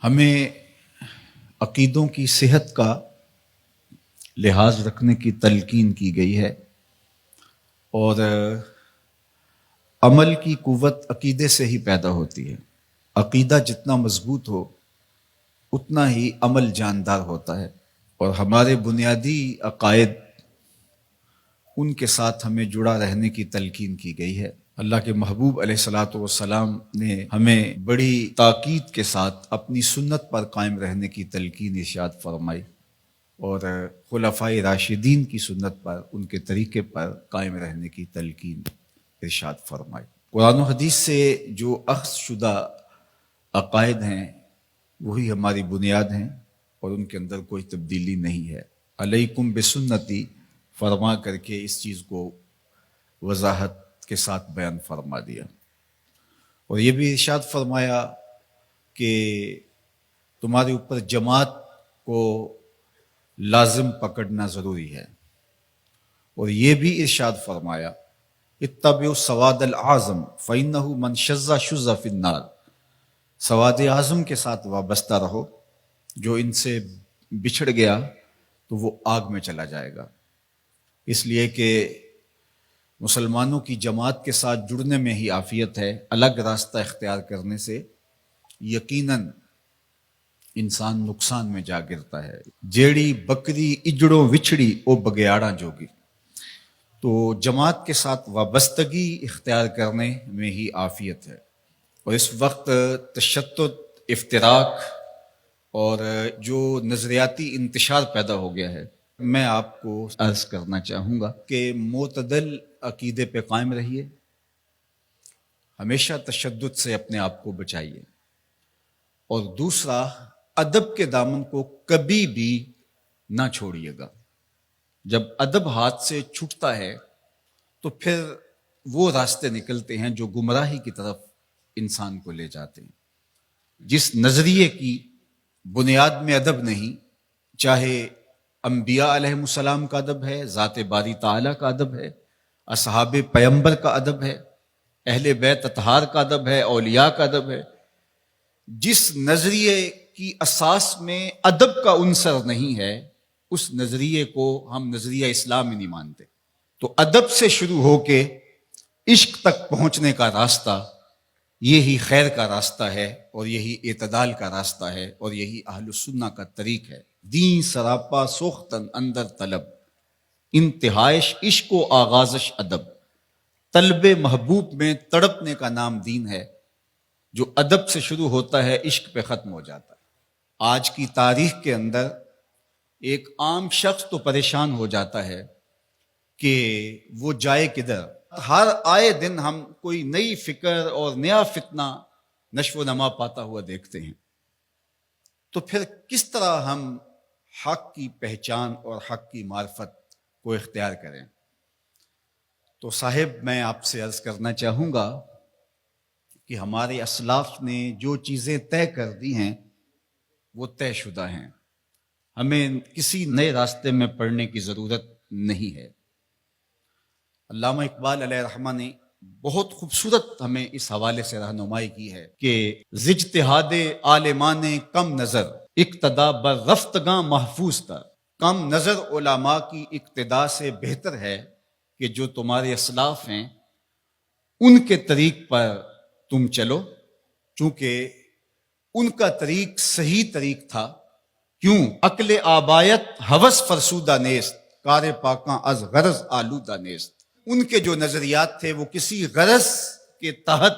ہمیں عقیدوں کی صحت کا لحاظ رکھنے کی تلقین کی گئی ہے اور عمل کی قوت عقیدے سے ہی پیدا ہوتی ہے۔ عقیدہ جتنا مضبوط ہو اتنا ہی عمل جاندار ہوتا ہے، اور ہمارے بنیادی عقائد ان کے ساتھ ہمیں جڑا رہنے کی تلقین کی گئی ہے۔ اللہ کے محبوب علیہ الصلاۃ والسلام نے ہمیں بڑی تاکید کے ساتھ اپنی سنت پر قائم رہنے کی تلقین ارشاد فرمائی، اور خلفائے راشدین کی سنت پر، ان کے طریقے پر قائم رہنے کی تلقین ارشاد فرمائی۔ قرآن و حدیث سے جو اخذ شدہ عقائد ہیں وہی ہماری بنیاد ہیں، اور ان کے اندر کوئی تبدیلی نہیں ہے۔ علیکم بسنتی فرما کر کے اس چیز کو وضاحت کے ساتھ بیان فرما دیا، اور یہ بھی ارشاد فرمایا کہ تمہارے اوپر جماعت کو لازم پکڑنا ضروری ہے، اور یہ بھی ارشاد فرمایا اتبعوا سواد الاعظم فإنہ من شذ شذ فی النار، سواد اعظم کے ساتھ وابستہ رہو، جو ان سے بچھڑ گیا تو وہ آگ میں چلا جائے گا۔ اس لیے کہ مسلمانوں کی جماعت کے ساتھ جڑنے میں ہی عافیت ہے، الگ راستہ اختیار کرنے سے یقیناً انسان نقصان میں جا گرتا ہے۔ جیڑی بکری اجڑوں وچھڑی او بگیاڑاں جوگی، تو جماعت کے ساتھ وابستگی اختیار کرنے میں ہی عافیت ہے۔ اور اس وقت تشدد، افتراق اور جو نظریاتی انتشار پیدا ہو گیا ہے، میں آپ کو عرض کرنا چاہوں گا کہ معتدل عقیدے پہ قائم رہیے، ہمیشہ تشدد سے اپنے آپ کو بچائیے، اور دوسرا ادب کے دامن کو کبھی بھی نہ چھوڑیے گا۔ جب ادب ہاتھ سے چھوٹتا ہے تو پھر وہ راستے نکلتے ہیں جو گمراہی کی طرف انسان کو لے جاتے ہیں۔ جس نظریے کی بنیاد میں ادب نہیں، چاہے انبیاء علیہ السلام کا ادب ہے، ذات باری تعالیٰ کا ادب ہے، اصحاب پیمبر کا ادب ہے، اہل بیت اطہار کا ادب ہے، اولیاء کا ادب ہے، جس نظریے کی اساس میں ادب کا عنصر نہیں ہے اس نظریے کو ہم نظریہ اسلام ہی نہیں مانتے۔ تو ادب سے شروع ہو کے عشق تک پہنچنے کا راستہ یہی خیر کا راستہ ہے، اور یہی اعتدال کا راستہ ہے، اور یہی اہل السنہ کا طریق ہے۔ دین سراپا سوختن اندر طلب، انتہائش عشق و آغازش ادب، طلب محبوب میں تڑپنے کا نام دین ہے۔ جو ادب سے شروع ہوتا ہے عشق پہ ختم ہو جاتا ہے۔ آج کی تاریخ کے اندر ایک عام شخص تو پریشان ہو جاتا ہے کہ وہ جائے کدھر۔ ہر آئے دن ہم کوئی نئی فکر اور نیا فتنہ نشو و نما پاتا ہوا دیکھتے ہیں، تو پھر کس طرح ہم حق کی پہچان اور حق کی معرفت کو اختیار کریں؟ تو صاحب، میں آپ سے عرض کرنا چاہوں گا کہ ہمارے اسلاف نے جو چیزیں طے کر دی ہیں وہ طے شدہ ہیں، ہمیں کسی نئے راستے میں پڑنے کی ضرورت نہیں ہے۔ علامہ اقبال علیہ رحمہ نے بہت خوبصورت ہمیں اس حوالے سے رہنمائی کی ہے کہ زجتہاد عالمان کم نظر اقتدا بر رفتگاں محفوظ تر، کم نظر علماء کی اقتدا سے بہتر ہے کہ جو تمہارے اسلاف ہیں ان کے طریق پر تم چلو، چونکہ ان کا طریق صحیح طریق تھا۔ کیوں؟ عقل آبایت ہوس فرسودہ نیست، کار پاکاں از غرض آلودہ نیست۔ ان کے جو نظریات تھے وہ کسی غرض کے تحت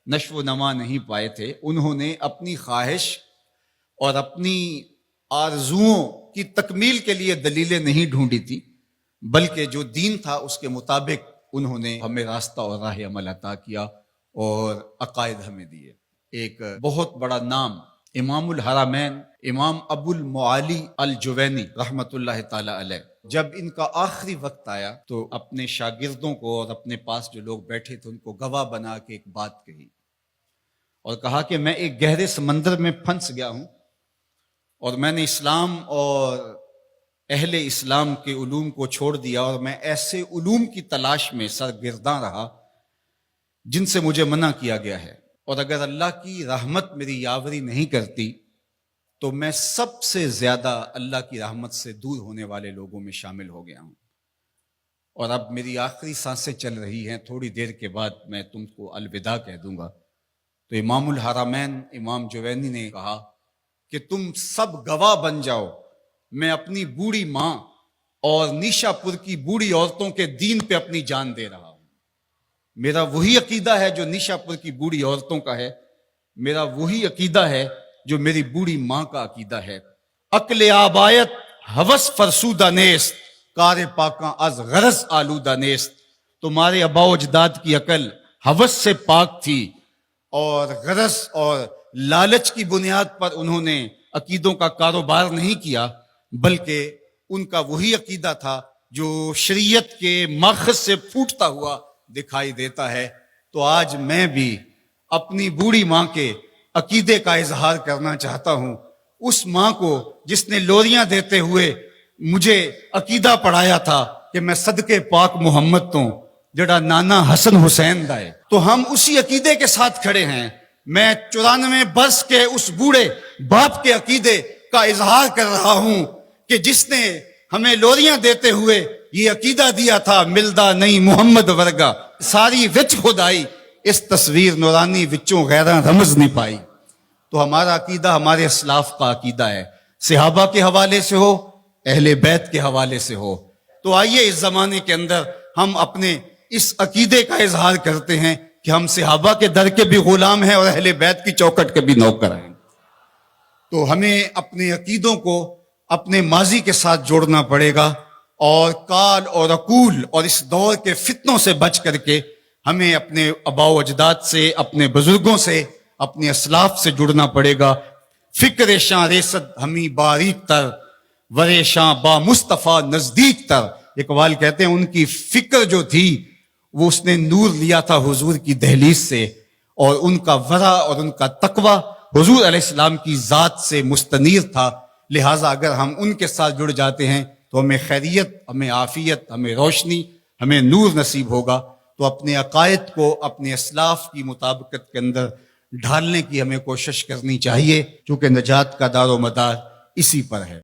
نشو و نما نہیں پائے تھے، انہوں نے اپنی خواہش اور اپنی آرزوؤں کی تکمیل کے لیے دلیلیں نہیں ڈھونڈی تھی، بلکہ جو دین تھا اس کے مطابق انہوں نے ہمیں راستہ اور راہ عمل عطا کیا اور عقائد ہمیں دیے۔ ایک بہت بڑا نام امام الحرمین امام ابو المعالی الجوینی رحمۃ اللہ تعالی علیہ، جب ان کا آخری وقت آیا تو اپنے شاگردوں کو اور اپنے پاس جو لوگ بیٹھے تھے ان کو گواہ بنا کے ایک بات کہی، اور کہا کہ میں ایک گہرے سمندر میں پھنس گیا ہوں، اور میں نے اسلام اور اہل اسلام کے علوم کو چھوڑ دیا، اور میں ایسے علوم کی تلاش میں سرگرداں رہا جن سے مجھے منع کیا گیا ہے، اور اگر اللہ کی رحمت میری یاوری نہیں کرتی تو میں سب سے زیادہ اللہ کی رحمت سے دور ہونے والے لوگوں میں شامل ہو گیا ہوں، اور اب میری آخری سانسیں چل رہی ہیں، تھوڑی دیر کے بعد میں تم کو الوداع کہہ دوں گا۔ تو امام الحرمین امام جوینی نے کہا کہ تم سب گواہ بن جاؤ، میں اپنی بوڑھی ماں اور نیشا پور کی بوڑھی عورتوں کے دین پہ اپنی جان دے رہا ہوں۔ میرا وہی عقیدہ ہے جو نیشا پور کی بوڑھی عورتوں کا ہے، میرا وہی عقیدہ ہے جو میری بوڑھی ماں کا عقیدہ ہے۔ عقل آبایت ہوس فرسودہ نیست، کار پاکاں از غرض آلودہ نیست۔ تمہارے آباء و اجداد کی عقل ہوس سے پاک تھی، اور غرض اور لالچ کی بنیاد پر انہوں نے عقیدوں کا کاروبار نہیں کیا، بلکہ ان کا وہی عقیدہ تھا جو شریعت کے ماخذ سے پھوٹتا ہوا دکھائی دیتا ہے۔ تو آج میں بھی اپنی بوڑھی ماں کے عقیدے کا اظہار کرنا چاہتا ہوں، اس ماں کو جس نے لوریاں دیتے ہوئے مجھے عقیدہ پڑھایا تھا کہ میں صدقے پاک محمد تو جڑا نانا حسن حسین دائے۔ تو ہم اسی عقیدے کے ساتھ کھڑے ہیں۔ میں 94 برس کے اس بوڑھے باپ کے عقیدے کا اظہار کر رہا ہوں کہ جس نے ہمیں لوریاں دیتے ہوئے یہ عقیدہ دیا تھا، ملدا نہیں محمد ورگا ساری وچ خدائی، اس تصویر نورانی وچوں غیراں رمز نہیں پائی۔ تو ہمارا عقیدہ ہمارے اسلاف کا عقیدہ ہے، صحابہ کے حوالے سے ہو، اہل بیت کے حوالے سے ہو۔ تو آئیے اس زمانے کے اندر ہم اپنے اس عقیدے کا اظہار کرتے ہیں کہ ہم صحابہ کے در کے بھی غلام ہیں اور اہل بیت کی چوکٹ کے بھی نوکر ہیں۔ تو ہمیں اپنے عقیدوں کو اپنے ماضی کے ساتھ جوڑنا پڑے گا، اور کال اور عقول اور اس دور کے فتنوں سے بچ کر کے ہمیں اپنے آباء و اجداد سے، اپنے بزرگوں سے، اپنے اسلاف سے جڑنا پڑے گا۔ فکر شاں ریست ہمیں باریک تر، ورے شاں با مصطفیٰ نزدیک تر۔ اقبال کہتے ہیں ان کی فکر جو تھی وہ اس نے نور لیا تھا حضور کی دہلیز سے، اور ان کا ورع اور ان کا تقوی حضور علیہ السلام کی ذات سے مستنیر تھا۔ لہٰذا اگر ہم ان کے ساتھ جڑ جاتے ہیں تو ہمیں خیریت، ہمیں عافیت، ہمیں روشنی، ہمیں نور نصیب ہوگا۔ تو اپنے عقائد کو اپنے اسلاف کی مطابقت کے اندر ڈھالنے کی ہمیں کوشش کرنی چاہیے، چونکہ نجات کا دار و مدار اسی پر ہے۔